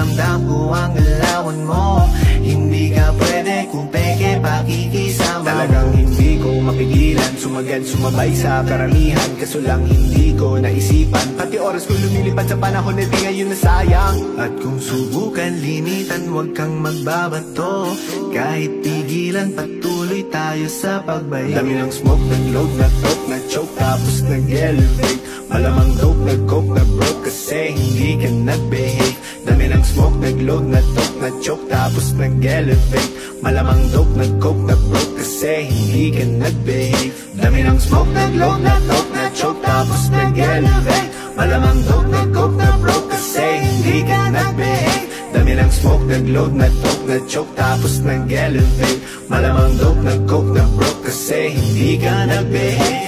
ramdam ko ang galawan mo. Hindi ka pwede kung peke pakikisama. Talagang hindi ko mapigilan, sumagal sumabay sa karamihan. Kaso lang hindi ko naisipan, pati oras ko lumilipad sa panahon, edi ngayon na sayang. At kung subukan limitan, huwag kang magbabato. Kahit pigilan, patuloy tayo sa pagbayo. Dami ng smoke, nag-load, na-talk, na-choke, tapos nag-elevate. Malamang dope, nag-coke, na-broke kasi hindi ka nag-behave. Dami ng smoke, nag-load, na-talk, na-choke, tapos nag-elevate. Malamang dope, nag-coke, na-broke kasi hindi ka nag-behave. Dami ng smoke, nag-load, na-talk, na-choke, tapos nag-elevate. Malamang dope, nag-coke, na-broke kasi hindi ka nag-behave. Dami ng smoke, nag-load, na-talk, na-choke, tapos nag-elevate. Malamang dope, nag-coke, na-broke kasi hindi ka nag-behave.